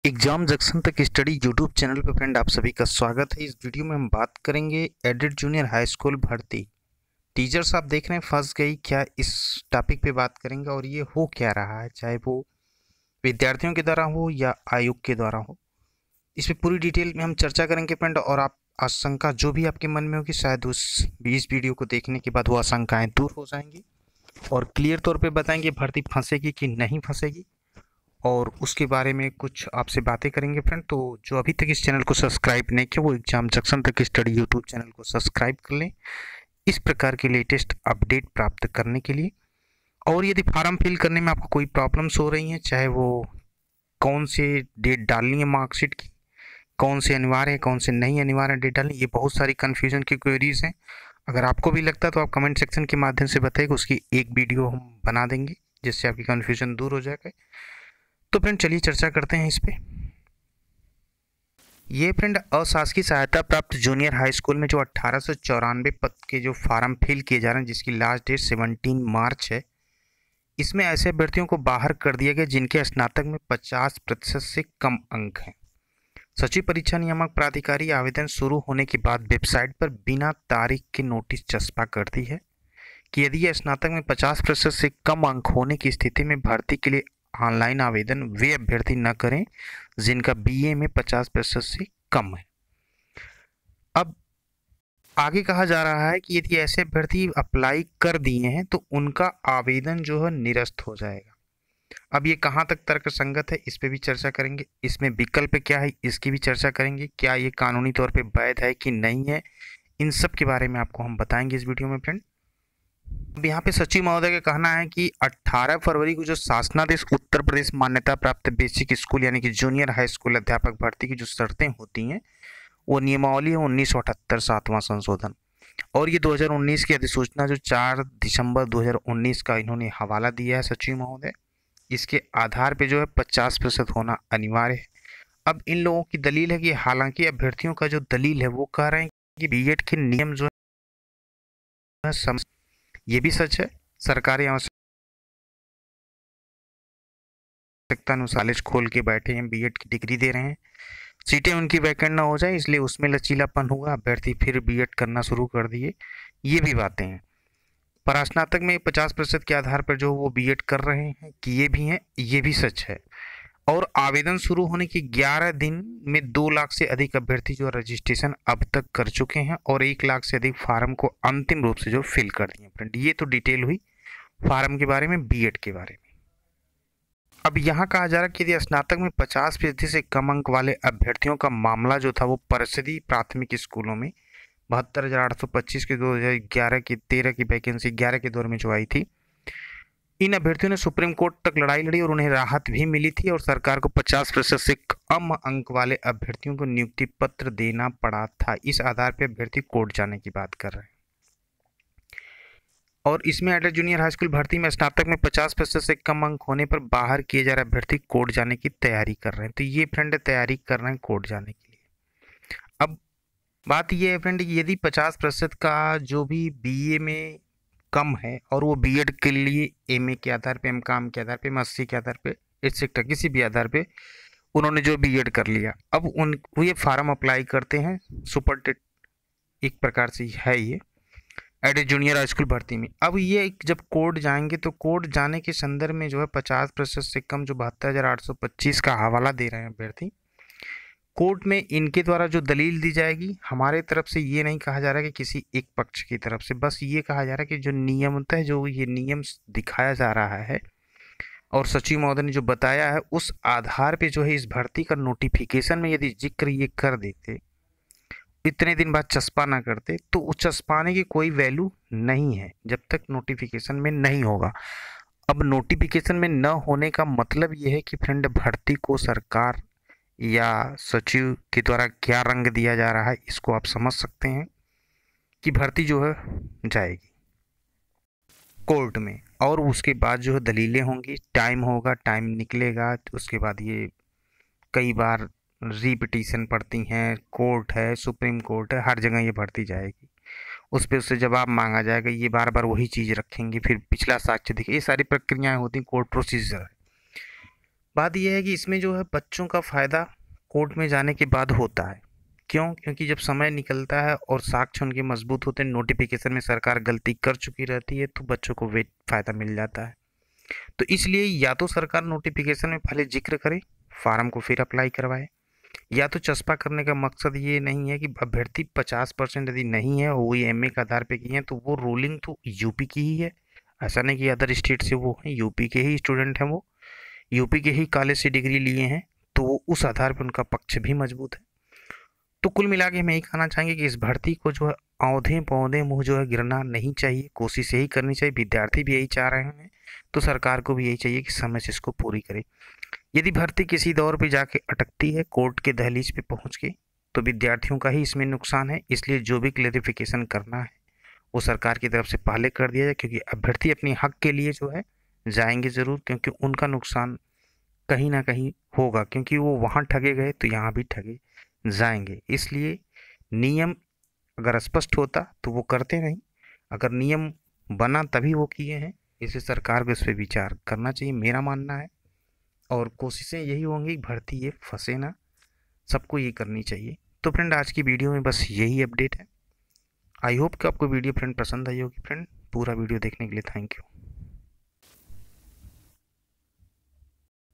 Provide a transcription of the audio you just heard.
Exam junction तक study YouTube channel पर friend आप सभी का स्वागत है। इस वीडियो में हम बात करेंगे एडेड जूनियर हाई स्कूल भर्ती। टीचर्स आप देख रहे हैं फंस गई क्या, इस टॉपिक पे बात करेंगे और ये हो क्या रहा है, चाहे वो विद्यार्थियों के द्वारा हो या आयोग के द्वारा हो। इस पे पूरी डिटेल में हम चर्चा करेंगे फ्रेंड, और आप आशंका जो भी आपके मन में होगी शायद इस वीडियो को देखने के बाद वो आशंकाएँ दूर हो जाएंगी और क्लियर तौर पर बताएंगे भर्ती फंसेगी कि नहीं फंसेगी, और उसके बारे में कुछ आपसे बातें करेंगे फ्रेंड। तो जो अभी तक इस चैनल को सब्सक्राइब नहीं किया वो एग्जाम जंक्शन तक स्टडी यूट्यूब चैनल को सब्सक्राइब कर लें इस प्रकार के लेटेस्ट अपडेट प्राप्त करने के लिए। और यदि फॉर्म फिल करने में आपको कोई प्रॉब्लम्स हो रही हैं, चाहे वो कौन से डेट डालनी है मार्कशीट की, कौन से अनिवार्य है कौन से नहीं अनिवार्य है डेट डालनी, ये बहुत सारी कन्फ्यूजन की क्वेरीज हैं। अगर आपको भी लगता है तो आप कमेंट सेक्शन के माध्यम से बताइए, उसकी एक वीडियो हम बना देंगे जिससे आपकी कन्फ्यूजन दूर हो जाएगा। तो फ्रेंड चलिए चर्चा करते हैं इस पे। ये फ्रेंड अशासकीय सहायता प्राप्त जूनियर हाई स्कूल में जो 1894 पद के जो फॉर्म फिल किए जा रहे हैं, जिसकी लास्ट डेट 17 मार्च है, इसमें ऐसे अभ्यर्थियों को बाहर कर दिया गया जिनके स्नातक में 50% से कम अंक हैं। सचिव परीक्षा नियामक प्राधिकारी आवेदन शुरू होने के बाद वेबसाइट पर बिना तारीख के नोटिस चस्पा करती है कि यदि स्नातक में 50% से कम अंक होने की स्थिति में भर्ती के लिए ऑनलाइन आवेदन वे अभ्यर्थी न करें जिनका बीए में 50% से कम है। अब आगे कहा जा रहा है कि यदि ऐसे अभ्यर्थी अप्लाई कर दिए हैं तो उनका आवेदन जो है निरस्त हो जाएगा। अब ये कहाँ तक तर्क संगत है, इस पे भी चर्चा करेंगे। इसमें विकल्प क्या है, इसकी भी चर्चा करेंगे। क्या ये कानूनी तौर पे वैध है कि नहीं है, इन सब के बारे में आपको हम बताएंगे इस वीडियो में फ्रेंड। अब यहाँ पे सचिव महोदय का कहना है कि 18 फरवरी को जो शासनादेश उत्तर प्रदेश मान्यता प्राप्त बेसिक स्कूल यानी कि जूनियर हाई स्कूल अध्यापक भर्ती की जो शर्तें होती हैं वो नियमावली है 1978 7वां संशोधन, और ये 2019 की अधिसूचना जो 4 दिसंबर 2019 का इन्होंने हवाला दिया है सचिव महोदय, इसके आधार पर जो है 50% होना अनिवार्य है। अब इन लोगों की दलील है कि हालांकि अभ्यर्थियों का जो दलील है वो कह रहे हैं कि बीएड के नियम जो है ये भी सच है, सरकारी आवश्यकता अनुसार कॉलेज खोल के बैठे हैं, बीएड की डिग्री दे रहे हैं, सीटें उनकी वैकेंट ना हो जाए इसलिए उसमें लचीलापन हुआ, अभ्यर्थी फिर बीएड करना शुरू कर दिए, ये भी बातें हैं। पर स्नातक में 50% के आधार पर जो वो बीएड कर रहे हैं किए भी हैं, ये भी सच है। और आवेदन शुरू होने के 11 दिन में 2 लाख से अधिक अभ्यर्थी जो रजिस्ट्रेशन अब तक कर चुके हैं और 1 लाख से अधिक फार्म को अंतिम रूप से जो फिल कर दिए फ्रेंड। ये तो डिटेल हुई फार्म के बारे में, बीएड के बारे में। अब यहाँ कहा जा रहा है कि यदि स्नातक में 50% से कम अंक वाले अभ्यर्थियों का मामला जो था वो परिषदीय प्राथमिक स्कूलों में 72,825 के 2011 की 13 की वैकेंसी 11 के दौर में जो आई थी, इन अभ्यर्थियों ने सुप्रीम कोर्ट तक लड़ाई लड़ी और उन्हें राहत भी मिली थी और सरकार को 50% से कम अंक वाले अभ्यर्थियों को नियुक्ति पत्र देना पड़ा था। इस आधार पर अभ्यर्थी कोर्ट जाने की बात कर रहे हैं। और इसमें एडेड जूनियर हाई स्कूल भर्ती में स्नातक में 50% से कम अंक होने पर बाहर किए जा रहे अभ्यर्थी कोर्ट जाने की तैयारी कर रहे हैं। तो ये फ्रेंड तैयारी कर रहे हैं कोर्ट जाने के लिए। अब बात ये है फ्रेंड कि यदि 50% का जो भी बीए में कम है और वो बीएड के लिए एमए के आधार पे, एमकॉम के आधार पे, एमएससी के आधार पे, एटसेट्रा किसी भी आधार पे उन्होंने जो बीएड कर लिया, अब उन ये फार्म अप्लाई करते हैं सुपर टेट, एक प्रकार से है ये एडेड जूनियर हाई स्कूल भर्ती में। अब ये जब कोर्ट जाएंगे तो कोर्ट जाने के संदर्भ में जो है 50% से कम जो 72,825 का हवाला दे रहे हैं अभ्यर्थी, कोर्ट में इनके द्वारा जो दलील दी जाएगी, हमारे तरफ से ये नहीं कहा जा रहा है कि किसी एक पक्ष की तरफ से, बस ये कहा जा रहा है कि जो नियमतः जो ये नियम दिखाया जा रहा है और सचिव महोदय ने जो बताया है उस आधार पे जो है इस भर्ती का नोटिफिकेशन में यदि जिक्र ये कर देते, इतने दिन बाद चस्पा ना करते, तो उस चस्पाने की कोई वैल्यू नहीं है जब तक नोटिफिकेशन में नहीं होगा। अब नोटिफिकेशन में न होने का मतलब ये है कि फ्रेंड भर्ती को सरकार या सचिव के द्वारा क्या रंग दिया जा रहा है, इसको आप समझ सकते हैं कि भर्ती जो है जाएगी कोर्ट में और उसके बाद जो है दलीलें होंगी, टाइम होगा, टाइम निकलेगा, उसके बाद ये कई बार रिपिटिशन पड़ती हैं, कोर्ट है, सुप्रीम कोर्ट है, हर जगह ये भर्ती जाएगी, उस पर उससे जवाब मांगा जाएगा, ये बार बार वही चीज़ रखेंगे, फिर पिछला साक्ष्य दिखे, ये सारी प्रक्रियाएं होती, कोर्ट प्रोसीजर है। बात यह है कि इसमें जो है बच्चों का फ़ायदा कोर्ट में जाने के बाद होता है। क्यों? क्योंकि जब समय निकलता है और साक्ष्य उनके मजबूत होते हैं, नोटिफिकेशन में सरकार गलती कर चुकी रहती है, तो बच्चों को वे फ़ायदा मिल जाता है। तो इसलिए या तो सरकार नोटिफिकेशन में पहले जिक्र करे, फार्म को फिर अप्लाई करवाए, या तो चस्पा करने का मकसद ये नहीं है कि अभ्यर्थी 50% यदि नहीं है, वो एमए के आधार पे की है, तो वो रूलिंग तो यूपी की ही है। ऐसा नहीं कि अदर स्टेट से वो हैं, यूपी के ही स्टूडेंट हैं, वो यूपी के ही कॉलेज से डिग्री लिए हैं, तो वो उस आधार पर उनका पक्ष भी मजबूत है। तो कुल मिला के हम यही कहना चाहेंगे कि इस भर्ती को जो है औंधे पौधे मुंह जो है गिरना नहीं चाहिए, कोशिश यही करनी चाहिए, विद्यार्थी भी यही चाह रहे हैं, तो सरकार को भी यही चाहिए कि समय से इसको पूरी करे। यदि भर्ती किसी दौर पे जाके अटकती है कोर्ट के दहलीज पे पहुंच के, तो विद्यार्थियों का ही इसमें नुकसान है। इसलिए जो भी क्लेरिफिकेशन करना है वो सरकार की तरफ से पहले कर दिया जाए, क्योंकि अभ्यर्थी अपने हक के लिए जो है जाएंगे ज़रूर, क्योंकि उनका नुकसान कहीं ना कहीं होगा, क्योंकि वो वहाँ ठगे गए तो यहाँ भी ठगे जाएंगे। इसलिए नियम अगर स्पष्ट होता तो वो करते नहीं, अगर नियम बना तभी वो किए हैं। इसलिए सरकार को इस पर विचार करना चाहिए, मेरा मानना है। और कोशिशें यही होंगी भर्ती ये फंसे ना, सबको ये करनी चाहिए। तो फ्रेंड आज की वीडियो में बस यही अपडेट है। आई होप कि आपको वीडियो फ्रेंड पसंद आई होगी। फ्रेंड पूरा वीडियो देखने के लिए थैंक यू।